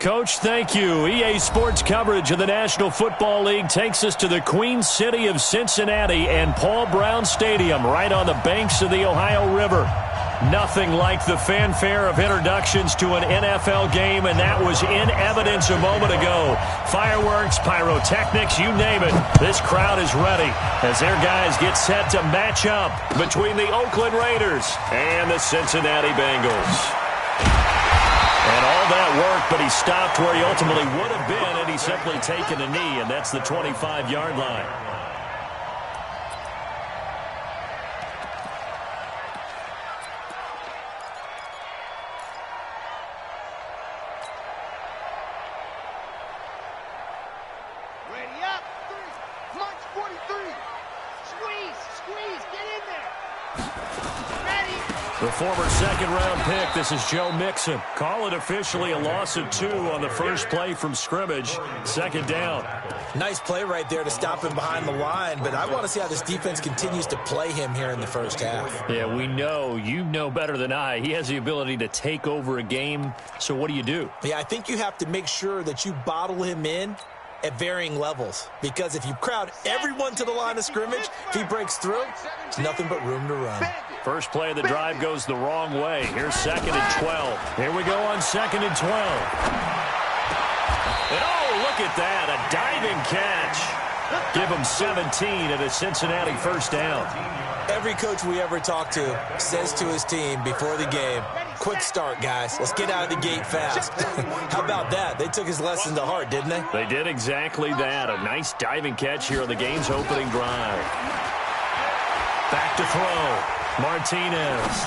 Coach. Thank you. EA Sports coverage of the National Football League takes us to the Queen City of Cincinnati and Paul Brown Stadium right on the banks of the Ohio River. Nothing like the fanfare of introductions to an NFL game, and that was in evidence a moment ago. Fireworks, pyrotechnics, you name it. This crowd is ready as their guys get set to match up between the Oakland Raiders and the Cincinnati Bengals. And all that work, but he stopped where he ultimately would have been, and he's simply taken a knee, and that's the 25-yard line. The former second-round pick, this is Joe Mixon. Call it officially a loss of 2 on the first play from scrimmage. Second down. Nice play right there to stop him behind the line, but I want to see how this defense continues to play him here in the first half. Yeah, we know. You know better than I. He has the ability to take over a game, so what do? Yeah, I think you have to make sure that you bottle him in at varying levels, because if you crowd everyone to the line of scrimmage, if he breaks through, there's nothing but room to run. First play of the drive goes the wrong way. Here's 2nd and 12. Here we go on 2nd and 12. And oh, look at that, a diving catch. Give him 17 at a Cincinnati first down. Every coach we ever talk to says to his team before the game, quick start, guys. Let's get out of the gate fast. How about that? They took his lesson to heart, didn't they? They did exactly that. A nice diving catch here on the game's opening drive. Back to throw. Martinez.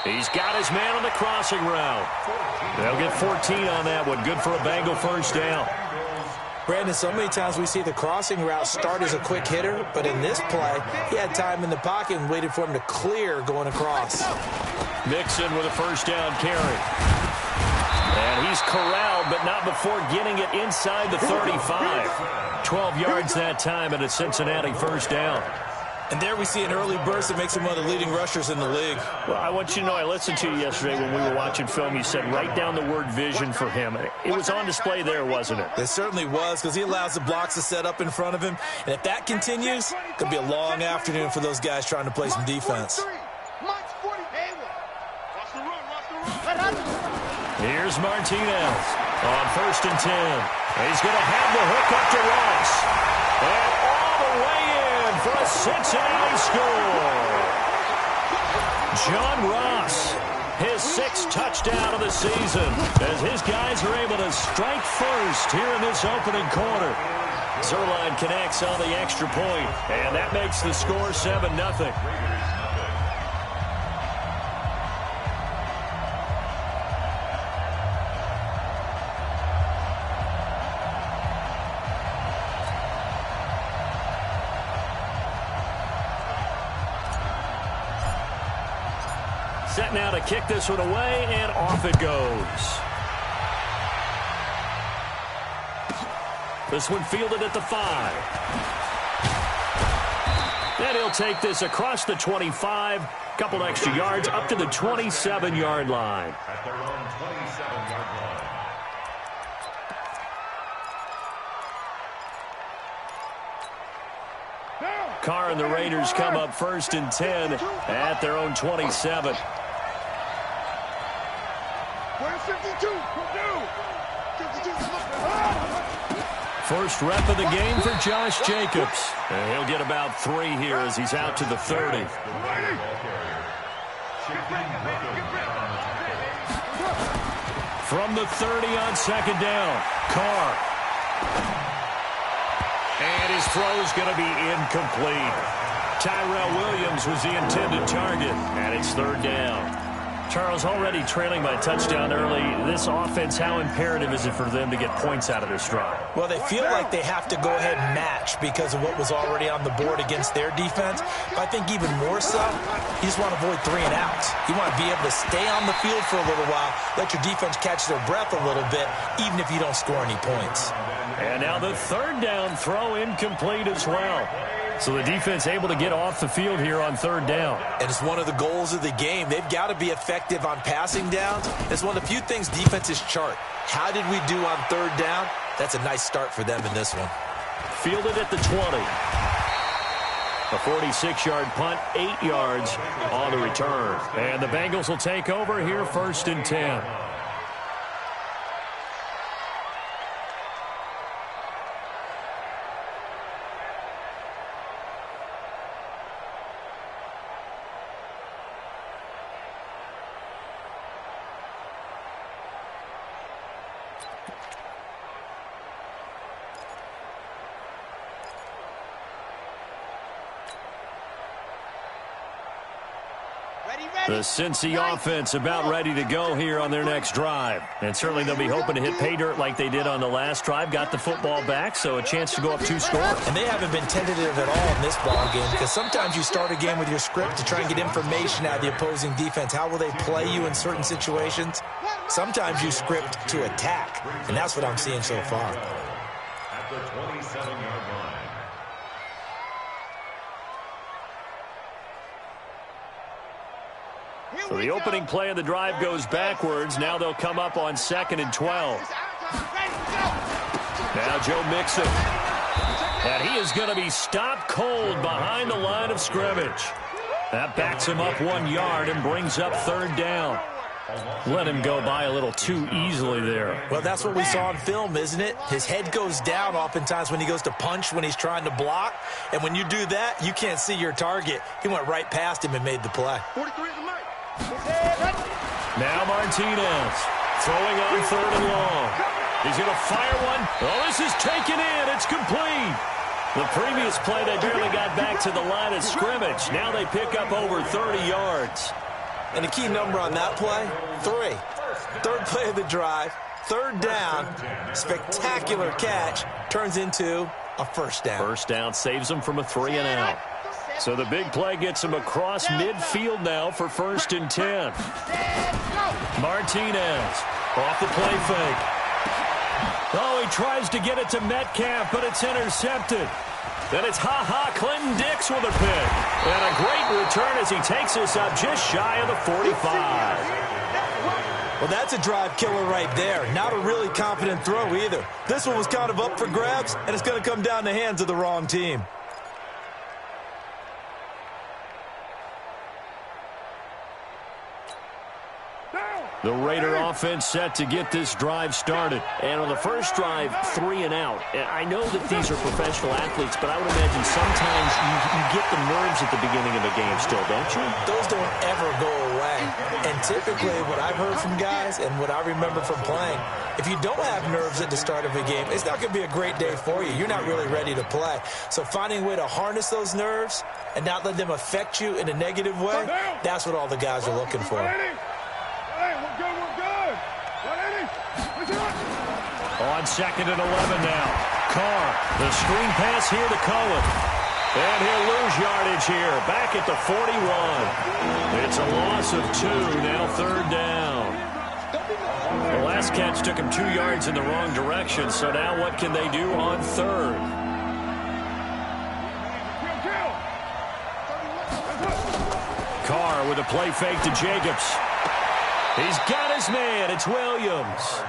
He's got his man on the crossing route. They'll get 14 on that one. Good for a Bengal first down. Brandon, so many times we see the crossing route start as a quick hitter, but in this play, he had time in the pocket and waited for him to clear going across. Mixon with a first down carry. And he's corralled, but not before getting it inside the 35. 12 yards that time at a Cincinnati first down. And there we see an early burst that makes him one of the leading rushers in the league. Well, I want you to know, I listened to you yesterday when we were watching film. You said write down the word vision for him. It was on display there, wasn't it? It certainly was, because he allows the blocks to set up in front of him. And if that continues, it could be a long afternoon for those guys trying to play some defense. Here's Martinez on 1st and 10. He's going to have the hook up to Ross. And all the way in for a Cincinnati score. John Ross, his 6th touchdown of the season, as his guys are able to strike first here in this opening quarter. Zerline connects on the extra point, and that makes the score 7-0. Set now to kick this one away, and off it goes. This one fielded at the 5. And he'll take this across the 25, couple extra yards, up to the 27-yard line. At their own 27-yard line. Carr and the Raiders come up 1st and 10 at their own 27. First rep of the game for Josh Jacobs. And he'll get about 3 here as he's out to the 30. From the 30 on 2nd down, Carr. And his throw is going to be incomplete. Tyrell Williams was the intended target, and it's 3rd down. Charles, already trailing by touchdown early. This offense, how imperative is it for them to get points out of this drive? Well, they feel like they have to go ahead and match because of what was already on the board against their defense. But I think even more so, you just want to avoid 3 and outs. You want to be able to stay on the field for a little while, let your defense catch their breath a little bit, even if you don't score any points. And now the 3rd down throw incomplete as well. So the defense able to get off the field here on third down. And it's one of the goals of the game. They've got to be effective on passing downs. It's one of the few things defenses chart. How did we do on third down? That's a nice start for them in this one. Fielded at the 20. A 46-yard punt, 8 yards on the return. And the Bengals will take over here, 1st and 10. The Cincy offense about ready to go here on their next drive. And certainly they'll be hoping to hit pay dirt like they did on the last drive. Got the football back, so a chance to go up 2 scores. And they haven't been tentative at all in this ball game, because sometimes you start a game with your script to try and get information out of the opposing defense. How will they play you in certain situations? Sometimes you script to attack, and that's what I'm seeing so far. At the 27-yard line. So the opening play of the drive goes backwards. Now they'll come up on 2nd and 12. Now Joe Mixon. And he is going to be stopped cold behind the line of scrimmage. That backs him up 1 yard and brings up 3rd down. Let him go by a little too easily there. Well, that's what we saw on film, isn't it? His head goes down oftentimes when he goes to punch, when he's trying to block. And when you do that, you can't see your target. He went right past him and made the play. Now Martinez throwing on 3rd and long. He's going to fire one. Oh, this is taken in. It's complete. The previous play, they barely got back to the line of scrimmage. Now they pick up over 30 yards. And the key number on that play, 3. Third play of the drive, 3rd down, spectacular catch, turns into a 1st down. 1st down saves them from a 3 and out. So the big play gets him across midfield now for 1st and 10. Martinez off the play fake. Oh, he tries to get it to Metcalf, but it's intercepted. Then it's Clinton Dix with a pick. And a great return as he takes us up just shy of the 45. Well, that's a drive killer right there. Not a really confident throw either. This one was kind of up for grabs, and it's going to come down the hands of the wrong team. The Raider offense set to get this drive started. And on the first drive, 3 and out. And I know that these are professional athletes, but I would imagine sometimes you get the nerves at the beginning of a game still, don't you? Those don't ever go away. And typically what I've heard from guys and what I remember from playing, if you don't have nerves at the start of a game, it's not going to be a great day for you. You're not really ready to play. So finding a way to harness those nerves and not let them affect you in a negative way, that's what all the guys are looking for. On 2nd and 11 now. Carr, the screen pass here to Cohen. And he'll lose yardage here. Back at the 41. It's a loss of 2. Now 3rd down. The last catch took him 2 yards in the wrong direction. So now what can they do on 3rd? Carr with a play fake to Jacobs. He's got his man. It's Williams.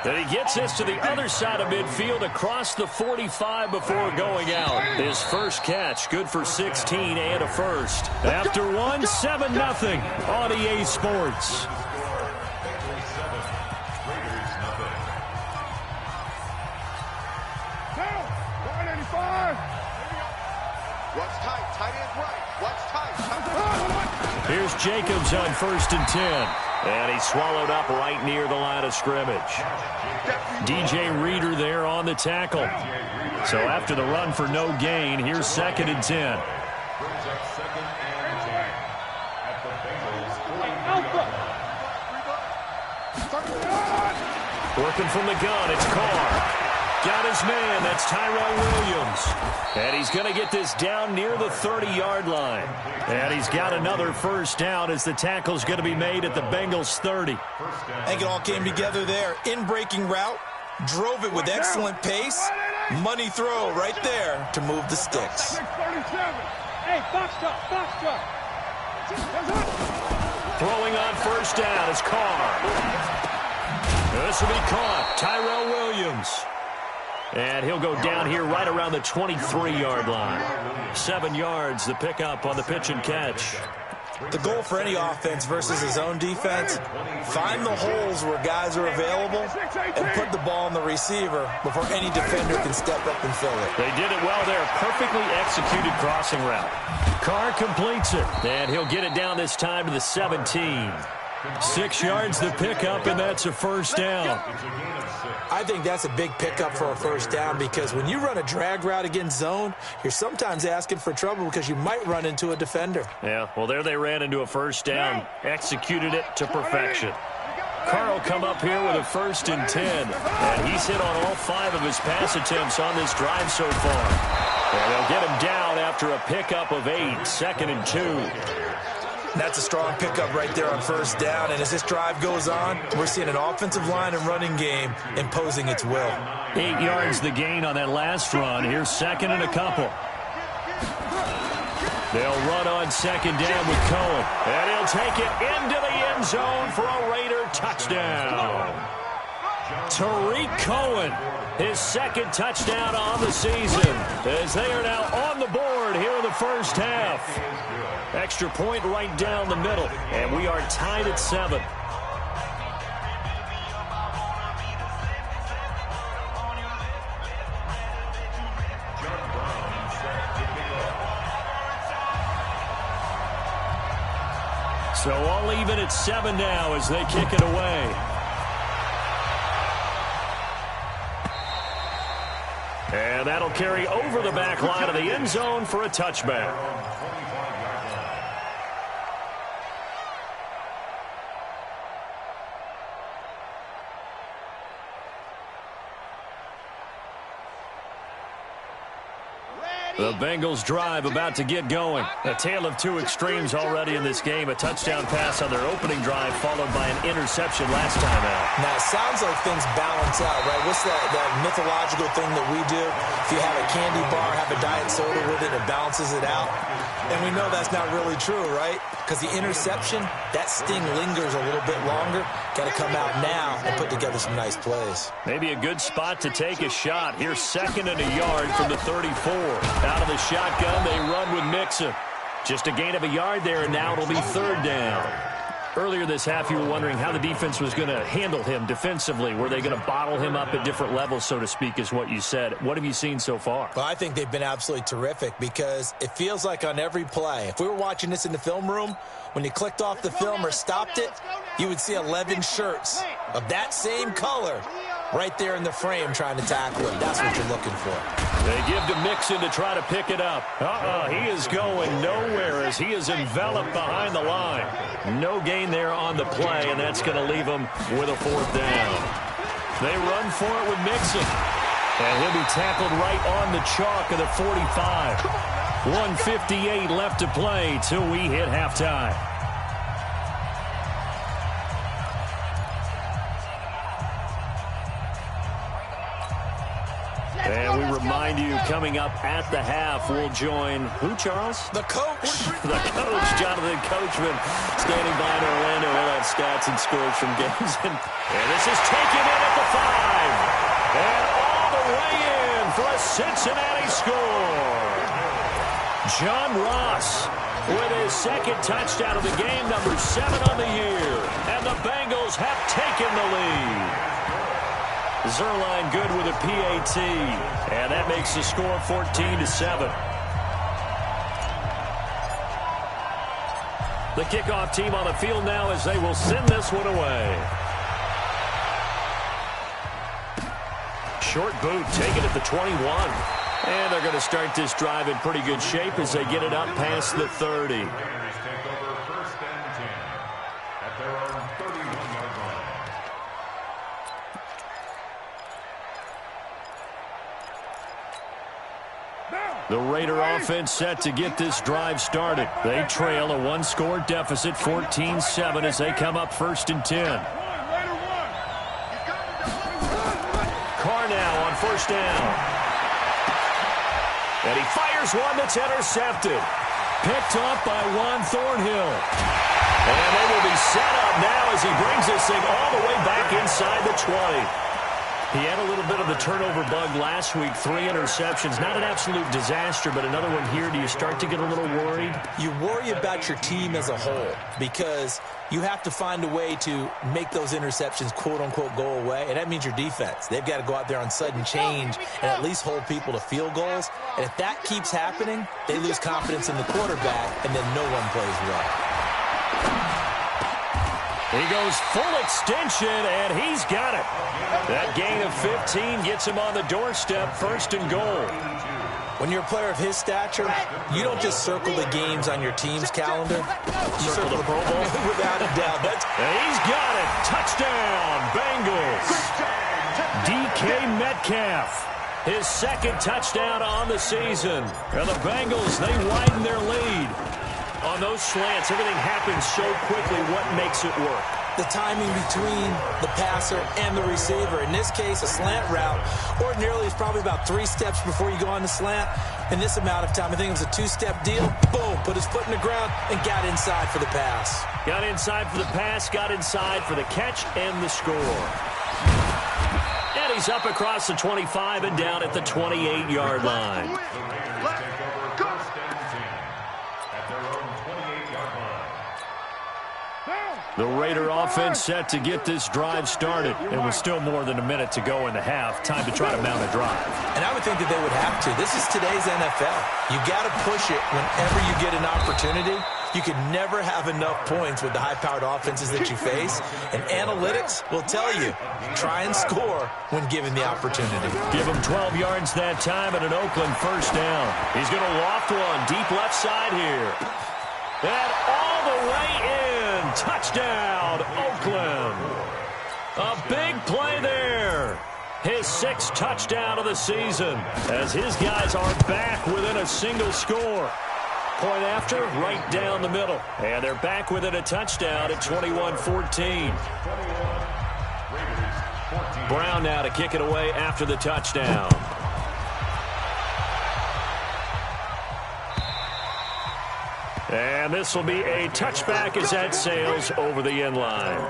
Then he gets this to the other side of midfield across the 45 before going out. His first catch, good for 16 and a 1st. After 1, 7-0 on EA Sports. Here's Jacobs on 1st and 10. And he's swallowed up right near the line of scrimmage. DJ Reader there on the tackle. So after the run for no gain, here's 2nd and 10. Working from the gun, it's Carr. Got his man, that's Tyrell Williams. And he's going to get this down near the 30-yard line. And he's got another 1st down as the tackle's going to be made at the Bengals 30. I think it all came together there. In-breaking route, drove it with excellent pace, Money throw right there to move the sticks. Hey, box truck. Throwing on first down is Carr. This will be caught. Tyrell Williams. And he'll go down here right around the 23-yard line. 7 yards, the pickup on the pitch and catch. The goal for any offense versus his own defense, find the holes where guys are available and put the ball on the receiver before any defender can step up and fill it. They did it well there. Perfectly executed crossing route. Carr completes it, and he'll get it down this time to the 17. 6 yards the pickup, and that's a first down. I think that's a big pickup for a first down because when you run a drag route against zone, you're sometimes asking for trouble because you might run into a defender. Yeah, well, there they ran into a first down. Executed it to perfection. Carr will come up here with a 1st and 10. And he's hit on all 5 of his pass attempts on this drive so far. And they'll get him down after a pickup of 8, 2nd and 2. That's a strong pickup right there on first down. And as this drive goes on, we're seeing an offensive line and running game imposing its will. 8 yards the gain on that last run. Here's 2nd and a couple. They'll run on 2nd down with Cohen. And he'll take it into the end zone for a Raider touchdown. Tariq Cohen, his 2nd touchdown on the season, as they are now on the board here in the first half. Extra point right down the middle, and we are tied at 7. So all even at 7 now as they kick it away. And that'll carry over the back line of the end zone for a touchback. The Bengals drive about to get going. A tale of 2 extremes already in this game. A touchdown pass on their opening drive followed by an interception last time out. Now, it sounds like things balance out, right? What's that mythological thing that we do? If you have a candy bar, have a diet soda with it, it balances it out. And we know that's not really true, right? Because the interception, that sting lingers a little bit longer. Got to come out now and put together some nice plays. Maybe a good spot to take a shot. Here's 2nd and a yard from the 34. Out of the shotgun, they run with Mixon. Just a gain of a yard there, and now it'll be 3rd down. Earlier this half, you were wondering how the defense was going to handle him defensively. Were they going to bottle him up at different levels, so to speak, is what you said. What have you seen so far? Well, I think they've been absolutely terrific because it feels like on every play, if we were watching this in the film room, when you clicked off the film or stopped it, you would see 11 shirts of that same color right there in the frame trying to tackle him. That's what you're looking for. They give to Mixon to try to pick it up. He is going nowhere as he is enveloped behind the line. No gain there on the play, and that's going to leave him with a 4th down. They run for it with Mixon. And he'll be tackled right on the chalk of the 45. 1:58 left to play till we hit halftime. And we remind you, coming up at the half, we'll join who, Charles? The coach. The coach, Jonathan Coachman, standing by in Orlando. We'll have stats and scores from games. And this is taken in at the 5. And all the way in for a Cincinnati score. John Ross with his 2nd touchdown of the game, number 7 on the year. And the Bengals have taken the lead. Zerline good with a PAT, and that makes the score 14-7. The kickoff team on the field now as they will send this one away. Short boot taken at the 21. And they're going to start this drive in pretty good shape as they get it up past the 30. The Raider offense set to get this drive started. They trail a 1-score deficit, 14-7, as they come up 1st and 10. Carr now on 1st down. And he fires one that's intercepted. Picked off by Juan Thornhill. And they will be set up now as he brings this thing all the way back inside the 20. He had a little bit of the turnover bug last week, 3 interceptions. Not an absolute disaster, but another one here. Do you start to get a little worried? You worry about your team as a whole because you have to find a way to make those interceptions, quote-unquote, go away, and that means your defense. They've got to go out there on sudden change and at least hold people to field goals. And if that keeps happening, they lose confidence in the quarterback, and then no one plays well. He goes full extension, and he's got it. That gain of 15 gets him on the doorstep, 1st and goal. When you're a player of his stature, you don't just circle the games on your team's calendar. You circle the Pro Bowl. Without a doubt. And he's got it. Touchdown, Bengals. DK Metcalf, his 2nd touchdown on the season. And the Bengals, they widen their lead. On those slants, everything happens so quickly. What makes it work? The timing between the passer and the receiver. In this case, a slant route ordinarily is probably about 3 steps before you go on the slant. In this amount of time, I think it was a 2-step deal. Boom, put his foot in the ground and got inside for the pass. Got inside for the pass, got inside for the catch and the score. And he's up across the 25 and down at the 28-yard line. The Raider offense set to get this drive started. It was still more than a minute to go in the half. Time to try to mount a drive. And I would think that they would have to. This is today's NFL. You got to push it whenever you get an opportunity. You can never have enough points with the high-powered offenses that you face. And analytics will tell you, try and score when given the opportunity. Give him 12 yards that time and an Oakland 1st down. He's going to loft one deep left side here. And all the way in. Touchdown, Oakland. A big play there. His 6th touchdown of the season as his guys are back within a single score. Point after, right down the middle. And they're back within a touchdown at 21-14. Brown now to kick it away after the touchdown. And this will be a touchback as that sails over the end line.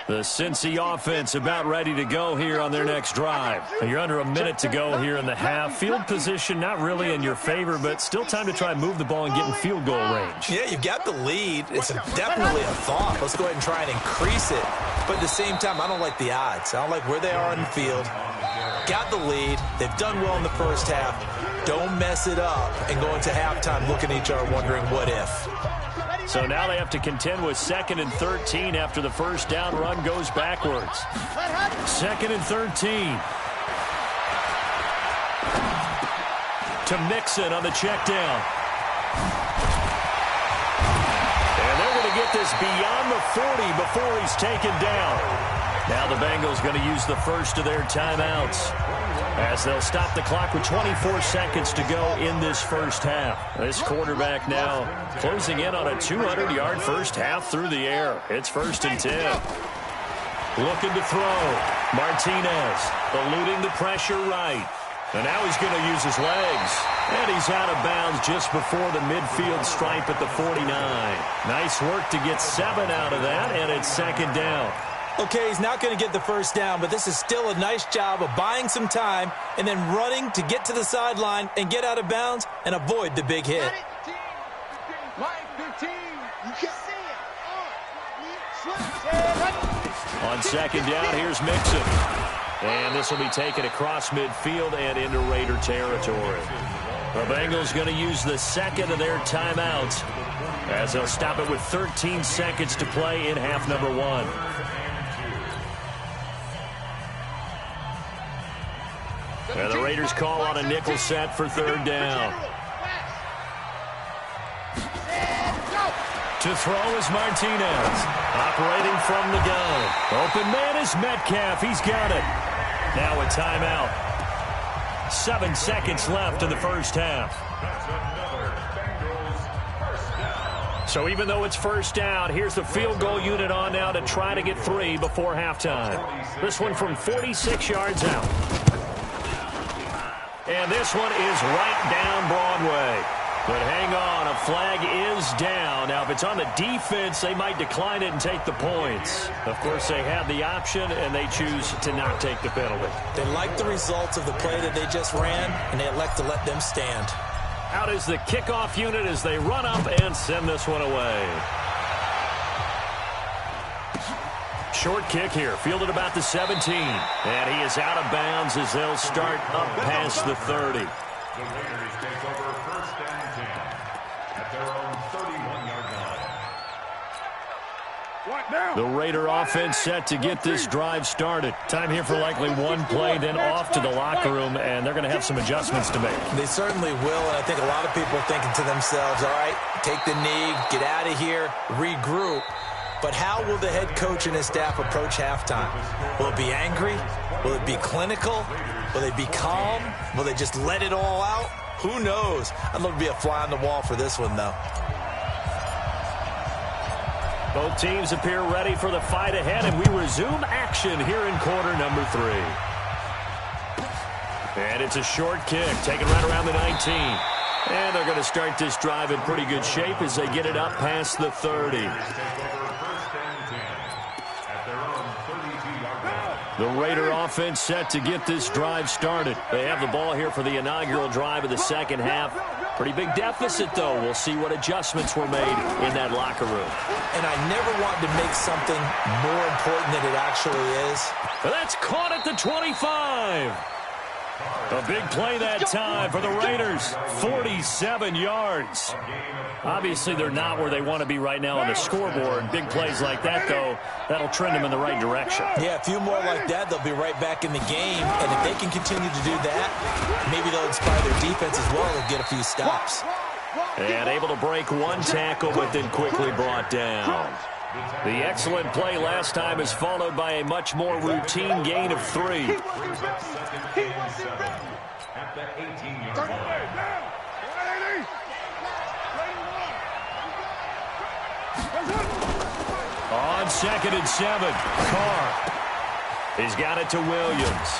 The Cincy offense about ready to go here on their next drive. You're under a minute to go here in the half. Field position not really in your favor, but still time to try and move the ball and get in field goal range. Yeah, you've got the lead. It's definitely a thought. Let's go ahead and try and increase it. But at the same time, I don't like the odds. I don't like where they are on the field. Got the lead. They've done well in the first half. Don't mess it up and go into halftime looking at each other wondering what if. So now they have to contend with 2nd and 13 after the 1st down run goes backwards. 2nd and 13. To Mixon on the check down. And they're going to get this beyond the 40 before he's taken down. Now the Bengals going to use the first of their timeouts as they'll stop the clock with 24 seconds to go in this first half. This quarterback now closing in on a 200-yard first half through the air. It's 1st and 10. Looking to throw. Martinez eluding the pressure right. And now he's going to use his legs. And he's out of bounds just before the midfield stripe at the 49. Nice work to get 7 out of that, and it's 2nd down. Okay, he's not going to get the 1st down, but this is still a nice job of buying some time and then running to get to the sideline and get out of bounds and avoid the big hit. On 2nd down, here's Mixon. And this will be taken across midfield and into Raider territory. The Bengals going to use the 2nd of their timeouts as they'll stop it with 13 seconds to play in half number 1. And the Raiders call on a nickel set for 3rd down. To throw is Martinez. Operating from the gun. Open man is Metcalf. He's got it. Now a timeout. 7 seconds left in the first half. So even though it's first down, here's the field goal unit on now to try to get 3 before halftime. This one from 46 yards out. And this one is right down Broadway. But hang on, a flag is down. Now, if it's on the defense, they might decline it and take the points. Of course, they have the option, and they choose to not take the penalty. They like the results of the play that they just ran, and they elect to let them stand. Out is the kickoff unit as they run up and send this one away. Short kick here, fielded about the 17. And he is out of bounds as they'll start up past the 30. The Raiders take over first and 10 at their own 31-yard line. The Raider offense set to get this drive started. Time here for likely one play, then off to the locker room, and they're going to have some adjustments to make. They certainly will, and I think a lot of people are thinking to themselves, all right, take the knee, get out of here, regroup. But how will the head coach and his staff approach halftime? Will it be angry? Will it be clinical? Will they be calm? Will they just let it all out? Who knows? I'd love to be a fly on the wall for this one, though. Both teams appear ready for the fight ahead, and we resume action here in quarter number 3. And it's a short kick, taken right around the 19. And they're going to start this drive in pretty good shape as they get it up past the 30. The Raider offense set to get this drive started. They have the ball here for the inaugural drive of the second half. Pretty big deficit, though. We'll see what adjustments were made in that locker room. And I never wanted to make something more important than it actually is. That's caught at the 25. A big play that time for the Raiders. 47 yards. Obviously, they're not where they want to be right now on the scoreboard. Big plays like that, though, that'll trend them in the right direction. Yeah, a few more like that, they'll be right back in the game. And if they can continue to do that, maybe they'll inspire their defense as well. They'll get a few stops. And able to break one tackle, but then quickly brought down. The excellent play last time is followed by a much more routine gain of 3. At the 18-yard line. On 2nd and 7, Carr. He's got it to Williams.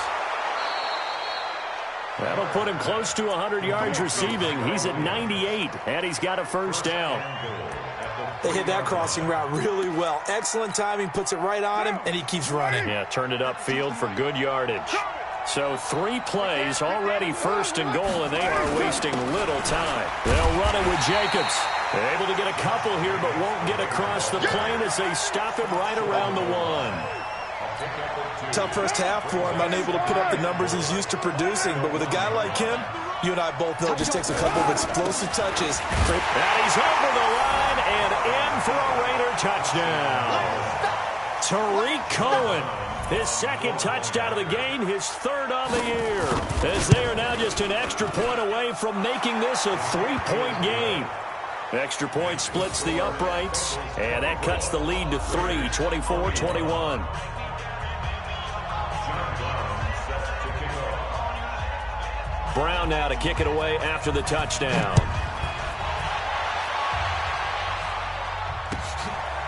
That'll put him close to 100 yards receiving. He's at 98, and he's got a first down. They hit that crossing route really well. Excellent timing, puts it right on him, and he keeps running. Yeah, turned it upfield for good yardage. So 3 plays, already first and goal, and they are wasting little time. They'll run it with Jacobs. They're able to get a couple here, but won't get across the plane as they stop him right around the 1. Tough first half for him, unable to put up the numbers he's used to producing. But with a guy like him, you and I both know it just takes a couple of explosive touches. And he's over the line and in for a Raider touchdown. Tariq Cohen, his 2nd touchdown of the game, his 3rd on the year. As they are now just an extra point away from making this a 3-point game. Extra point splits the uprights, and that cuts the lead to 3, 24-21. Brown now to kick it away after the touchdown.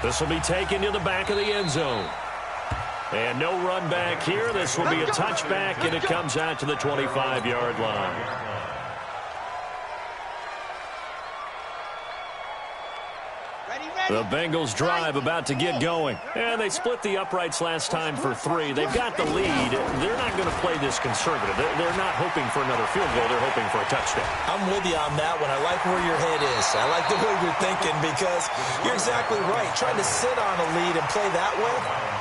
This will be taken to the back of the end zone. And no run back here. This will be a touchback, and it comes out to the 25-yard line. The Bengals drive about to get going. And they split the uprights last time for 3. They've got the lead. They're not going to play this conservative. They're not hoping for another field goal. They're hoping for a touchdown. I'm with you on that one. I like where your head is. I like the way you're thinking because you're exactly right. Trying to sit on a lead and play that way,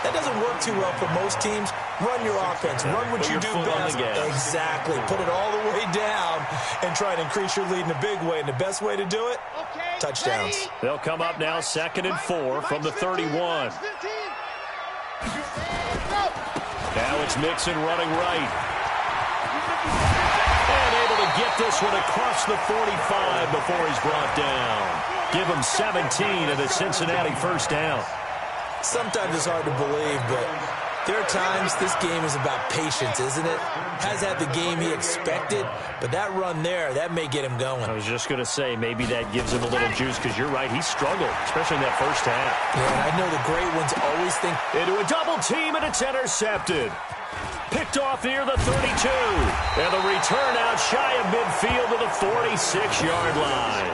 that doesn't work too well for most teams. Run your offense. Run what you do best. Exactly. Put it all the way down and try and increase your lead in a big way. And the best way to do it, touchdowns. They'll come up now 2nd and 4 from the 31. Now it's Mixon running right. And able to get this one across the 45 before he's brought down. Give him 17 and a Cincinnati first down. Sometimes it's hard to believe, but There are times this game is about patience, isn't it? Has had the game he expected, but that run there, that may get him going. I was just going to say, maybe that gives him a little juice, because you're right, he struggled, especially in that first half. Yeah, and I know the great ones always think... Into a double team, and it's intercepted. Picked off near the 32. And the return out shy of midfield to the 46-yard line.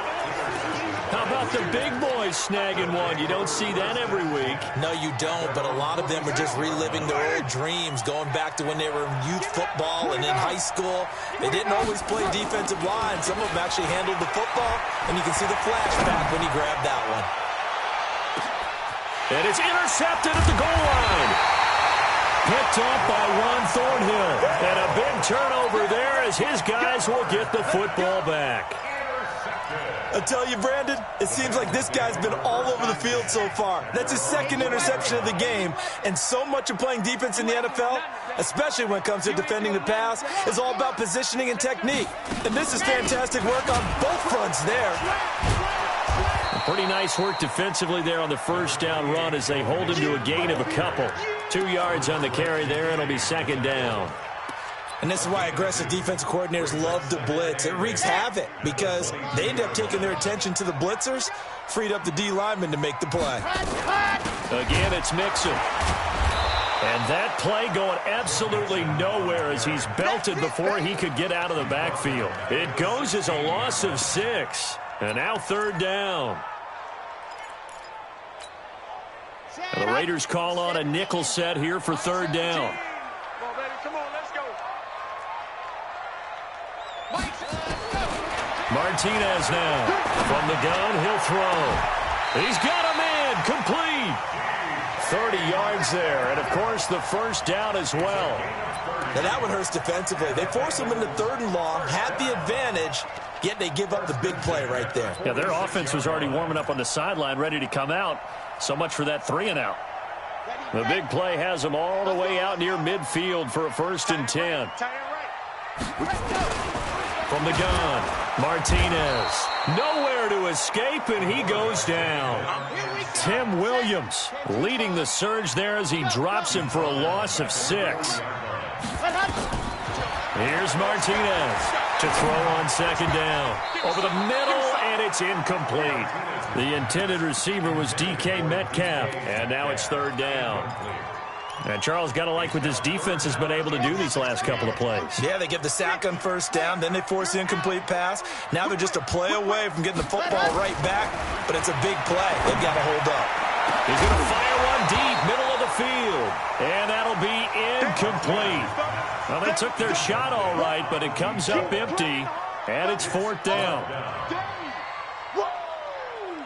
How about the big boys snagging one? You don't see that every week. No, you don't, but a lot of them are just reliving their old dreams, going back to when they were in youth football and in high school. They didn't always play defensive line. Some of them actually handled the football, and you can see the flashback when he grabbed that one. And it's intercepted at the goal line. Picked off by Ron Thornhill. And a big turnover there as his guys will get the football back. I tell you, Brandon, it seems like this guy's been all over the field so far. That's his second interception of the game. And so much of playing defense in the NFL, especially when it comes to defending the pass, is all about positioning and technique. And this is fantastic work on both fronts there. Pretty nice work defensively there on the first down run as they hold him to a gain of a couple. 2 yards on the carry there, and it'll be second down. And this is why aggressive defensive coordinators love to blitz. It wreaks havoc because they end up taking their attention to the blitzers, freed up the D lineman to make the play. Again, it's Mixon. And that play going absolutely nowhere as he's belted before he could get out of the backfield. It goes as a loss of 6. And now third down. And the Raiders call on a nickel set here for third down. Martinez now. From the gun, he'll throw. He's got a man. Complete. 30 yards there. And, of course, the first down as well. Now, that one hurts defensively. They force him into third and long, had the advantage, yet they give up the big play right there. Yeah, their offense was already warming up on the sideline, ready to come out. So much for that 3-and-out. The big play has them all the way out near midfield for a 1st and 10. From the gun, Martinez. Nowhere to escape, and he goes down. Tim Williams leading the surge there as he drops him for a loss of 6. Here's Martinez to throw on second down. Over the middle, and it's incomplete. The intended receiver was DK Metcalf, and now it's third down. And Charles, got to like what this defense has been able to do these last couple of plays. Yeah, they get the sack on first down, then they force the incomplete pass. Now they're just a play away from getting the football right back, but it's a big play. They've got to hold up. He's going to fire one deep, middle of the field, and that'll be incomplete. Well, they took their shot all right, but it comes up empty, and it's fourth down.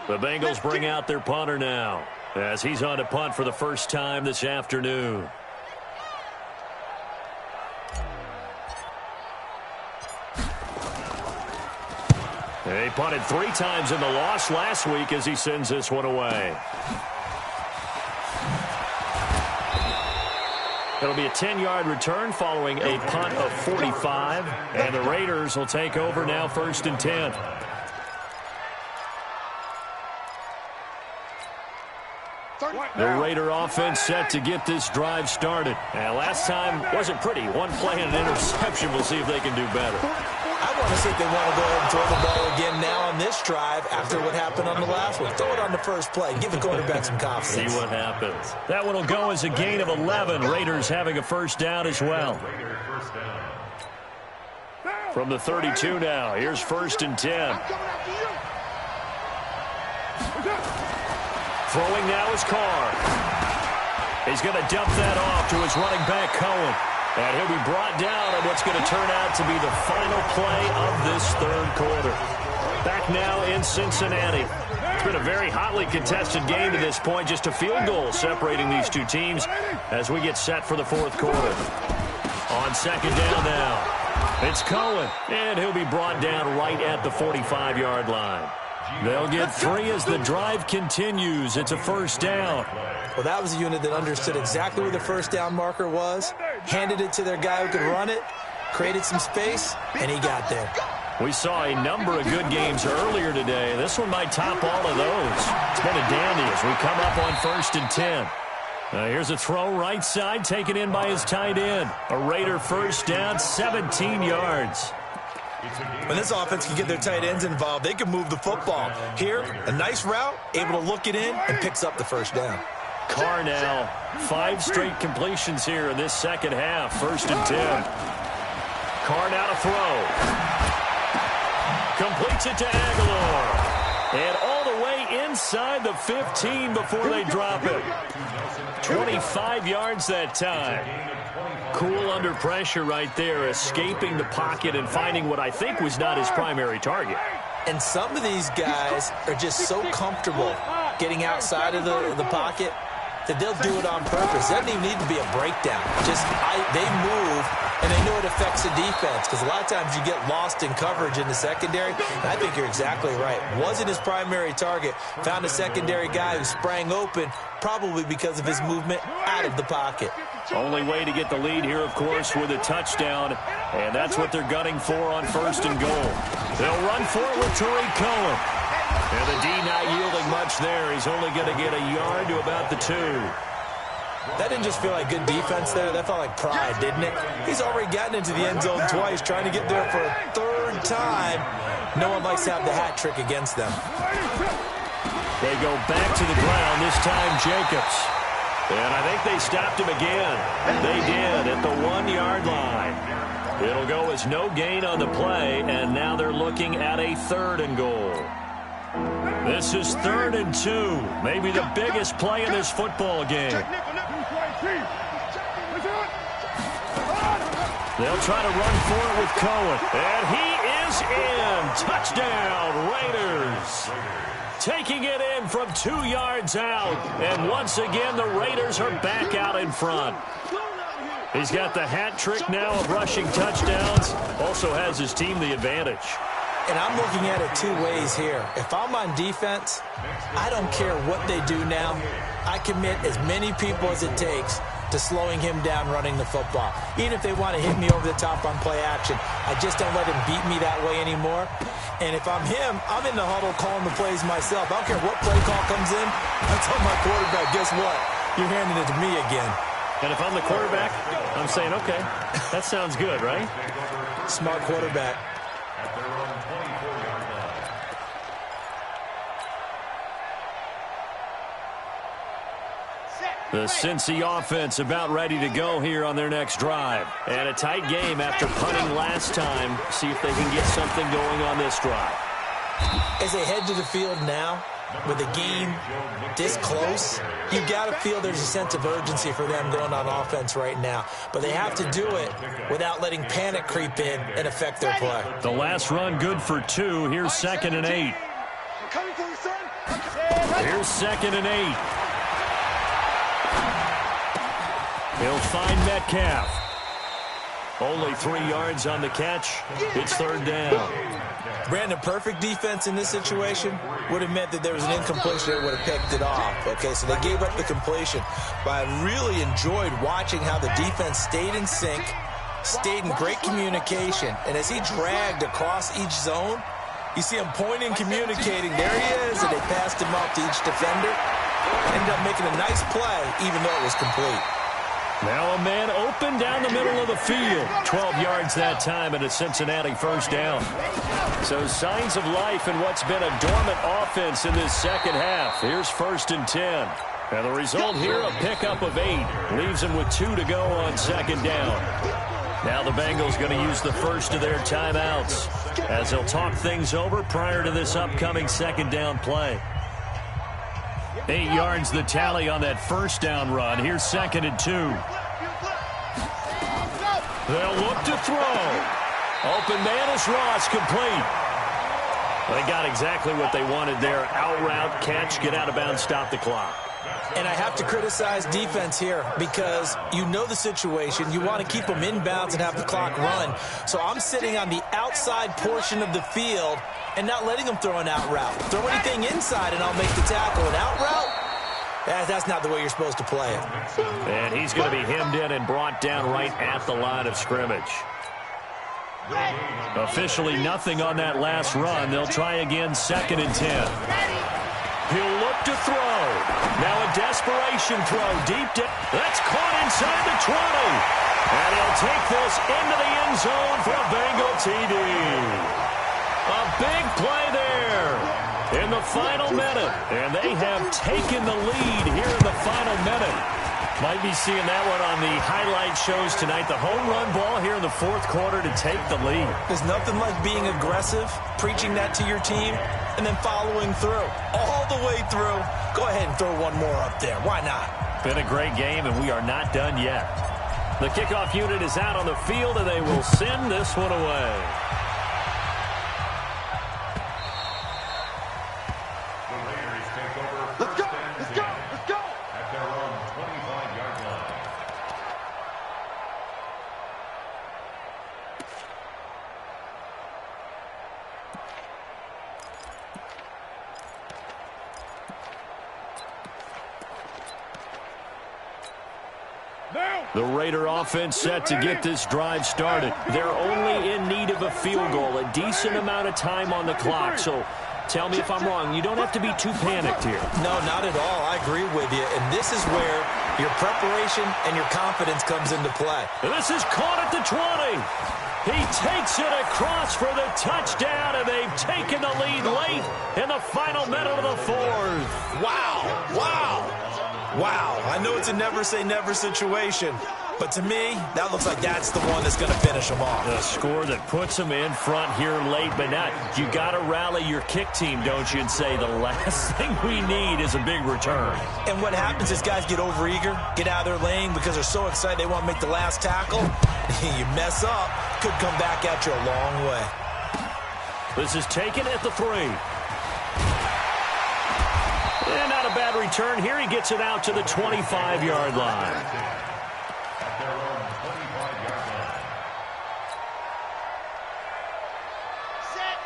The Bengals bring out their punter now, as he's on to punt for the first time this afternoon. He punted 3 times in the loss last week as he sends this one away. It'll be a 10-yard return following a punt of 45, and the Raiders will take over now 1st and 10. The Raider offense set to get this drive started. And last time wasn't pretty. One play and an interception. We'll see if they can do better. I want to see if they want to go ahead and throw the ball again now on this drive after what happened on the last one. Throw it on the first play. Give the quarterback some confidence. See what happens. That one will go as a gain of 11. Raiders having a first down as well. From the 32 now. Here's 1st and 10. Throwing now is Carr. He's going to dump that off to his running back, Cohen. And he'll be brought down on what's going to turn out to be the final play of this third quarter. Back now in Cincinnati. It's been a very hotly contested game to this point. Just a field goal separating these two teams as we get set for the fourth quarter. On second down now, it's Cohen. And he'll be brought down right at the 45-yard line. They'll get 3 as the drive continues. It's a first down. Well, that was a unit that understood exactly where the first down marker was, handed it to their guy who could run it, created some space, and he got there. We saw a number of good games earlier today. This one might top all of those. It's been a dandy as we come up on 1st and 10. Here's a throw right side, taken in by his tight end. A Raider first down, 17 yards. When this offense can get their tight ends involved, they can move the football. Here, a nice route, able to look it in, and picks up the first down. Carr now, 5 straight completions here in this second half. 1st and 10. Carr now to throw. Completes it to Aguilar. And all the way inside the 15 before they drop it. 25 yards that time. Cool under pressure right there, escaping the pocket and finding what I think was not his primary target. And some of these guys are just so comfortable getting outside of the pocket that they'll do it on purpose. It doesn't even need to be a breakdown. They move, and they know it affects the defense, because a lot of times you get lost in coverage in the secondary. And I think you're exactly right. Wasn't his primary target. Found a secondary guy who sprang open, probably because of his movement out of the pocket. Only way to get the lead here, of course, with a touchdown, and that's what they're gunning for on 1st and goal. They'll run for it with Tariq Cohen. And the D not yielding much there. He's only going to get a yard to about the 2. That didn't just feel like good defense there. That felt like pride, didn't it? He's already gotten into the end zone twice, trying to get there for a 3rd time. No one likes to have the hat trick against them. They go back to the ground, this time Jacobs. And I think they stopped him again. They did at the 1-yard line. It'll go as no gain on the play, and now they're looking at a 3rd and goal. This is 3rd and 2. Maybe the biggest play in this football game. They'll try to run for it with Cohen. And he is in. Touchdown, Raiders. Taking it in from 2 yards out. And once again, the Raiders are back out in front. He's got the hat trick now of rushing touchdowns. Also has his team the advantage. And I'm looking at it 2 ways here. If I'm on defense, I don't care what they do now. I commit as many people as it takes to slowing him down running the football. Even if they want to hit me over the top on play action, I just don't let him beat me that way anymore. And if I'm him, I'm in the huddle calling the plays myself. I don't care what play call comes in. I tell my quarterback, guess what? You're handing it to me again. And if I'm the quarterback, I'm saying, okay, that sounds good, right? Smart quarterback. The Cincy offense about ready to go here on their next drive. And a tight game after punting last time. See if they can get something going on this drive. As they head to the field now, with a game this close, you've got to feel there's a sense of urgency for them going on offense right now. But they have to do it without letting panic creep in and affect their play. The last run good for 2. Here's 2nd and 8. Here's 2nd and 8. He'll find Metcalf. Only 3 yards on the catch. It's 3rd down. Brandon, perfect defense in this situation would have meant that there was an incompletion that would have picked it off. Okay, so they gave up the completion. But I really enjoyed watching how the defense stayed in sync, stayed in great communication. And as he dragged across each zone, you see him pointing, communicating. There he is, and they passed him off to each defender. Ended up making a nice play, even though it was complete. Now a man open down the middle of the field. 12 yards that time and a Cincinnati 1st down. So signs of life in what's been a dormant offense in this second half. Here's 1st and 10. And the result here, a pickup of 8. Leaves him with 2 to go on 2nd down. Now the Bengals going to use the first of their timeouts as they'll talk things over prior to this upcoming 2nd down play. 8 yards the tally on that 1st down run. Here's 2nd and 2. They'll look to throw. Open man is Ross, complete. They got exactly what they wanted there. Out route, catch, get out of bounds, stop the clock. And I have to criticize defense here because you know the situation. You want to keep them in bounds and have the clock run. So I'm sitting on the outside portion of the field and not letting them throw an out route. Throw anything inside and I'll make the tackle. An out route? That's not the way you're supposed to play it. And he's going to be hemmed in and brought down right at the line of scrimmage. Officially nothing on that last run. They'll try again, 2nd and 10. He'll look look to throw. Now a desperation throw deep down. That's caught inside the 20. And he'll take this into the end zone for a Bengal TD. A big play there in the final minute. And they have taken the lead here in the final minute. Might be seeing that one on the highlight shows tonight. The home run ball here in the fourth quarter to take the lead. There's nothing like being aggressive, preaching that to your team, and then following through. All the way through. Go ahead and throw one more up there. Why not? Been a great game, and we are not done yet. The kickoff unit is out on the field, and they will send this one away. The Raider offense set to get this drive started. They're only in need of a field goal, a decent amount of time on the clock. So tell me if I'm wrong. You don't have to be too panicked here. No, not at all. I agree with you. And this is where your preparation and your confidence comes into play. And this is caught at the 20. He takes it across for the touchdown, and they've taken the lead late in the final minute of the fourth. Wow. Wow. Wow, I know it's a never-say-never situation, but to me, that looks like that's the one that's going to finish them off. The score that puts them in front here late, but now you got to rally your kick team, don't you, and say the last thing we need is a big return. And what happens is guys get overeager, get out of their lane because they're so excited they want to make the last tackle. You mess up, could come back at you a long way. This is taken at the 3. And not a bad return here. He gets it out to the 25-yard line.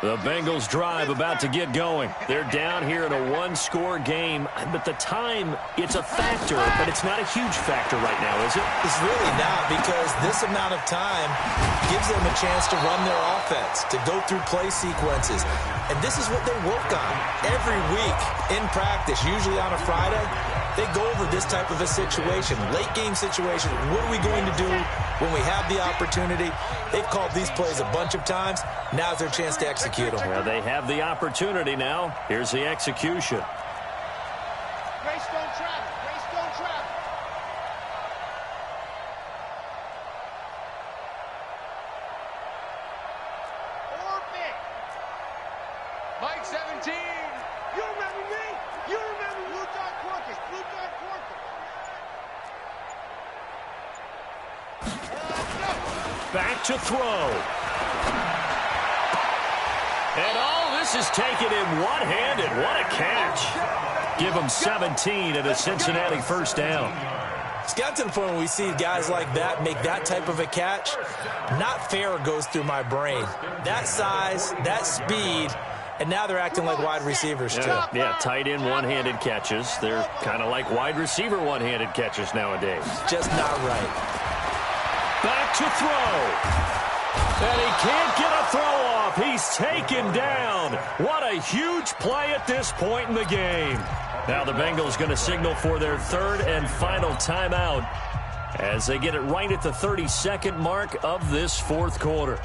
The Bengals drive about to get going. They're down here in a one-score game, but the time, it's a factor, but it's not a huge factor right now, is it? It's really not, because this amount of time gives them a chance to run their offense, to go through play sequences. And this is what they work on every week in practice, usually on a Friday. They go over this type of a situation, late-game situation. What are we going to do when we have the opportunity? They've called these plays a bunch of times. Now's their chance to execute them. Well, they have the opportunity now. Here's the execution. Greystone travel. Greystone travel. Orbit. Mike 17. You remember me? You remember Blue Dot Quirkus. Blue Dot Quirkus. Back to throw. And all this is taken in one-handed. What a catch. Give them 17 and a Cincinnati first down. It's got to the point where we see guys like that make that type of a catch. Not fair goes through my brain. That size, that speed, and now they're acting like wide receivers too. Yeah, tight end one-handed catches. They're kind of like wide receiver one-handed catches nowadays. Just not right. Back to throw. And he can't get a throw off. He's taken down. What a huge play at this point in the game. Now the Bengals going to signal for their third and final timeout as they get it right at the 32nd mark of this fourth quarter.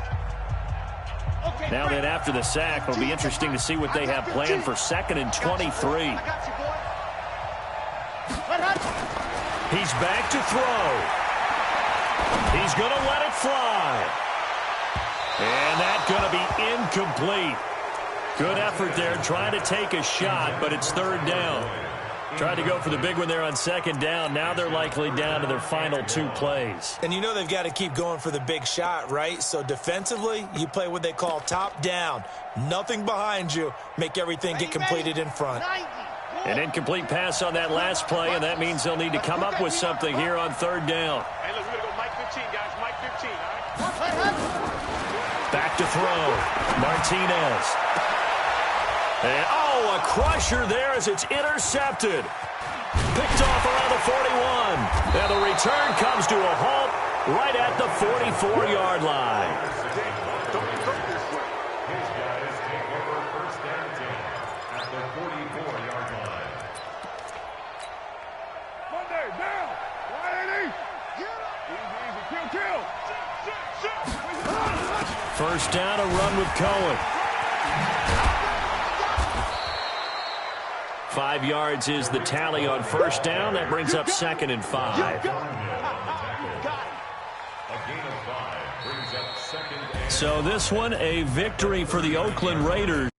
Now then, after the sack, it'll be interesting to see what they have planned for 2nd and 23. He's back to throw. He's going to let it fly. And that's going to be incomplete. Good effort there trying to take a shot, but it's third down. Tried to go for the big one there on second down. Now they're likely down to their final 2 plays. And you know they've got to keep going for the big shot, right? So defensively, you play what they call top down. Nothing behind you. Make everything get completed in front. An incomplete pass on that last play, and that means they'll need to come up with something here on third down. Hey, look, we're going to go Mike 15, guys. Mike 15, all right? Back to throw. Martinez. And, a crusher there as it's intercepted. Picked off around the 41. And the return comes to a halt right at the 44-yard line. First down, a run with Cohen. 5 yards is the tally on first down. That brings up 2nd and 5. So this one, a victory for the Oakland Raiders.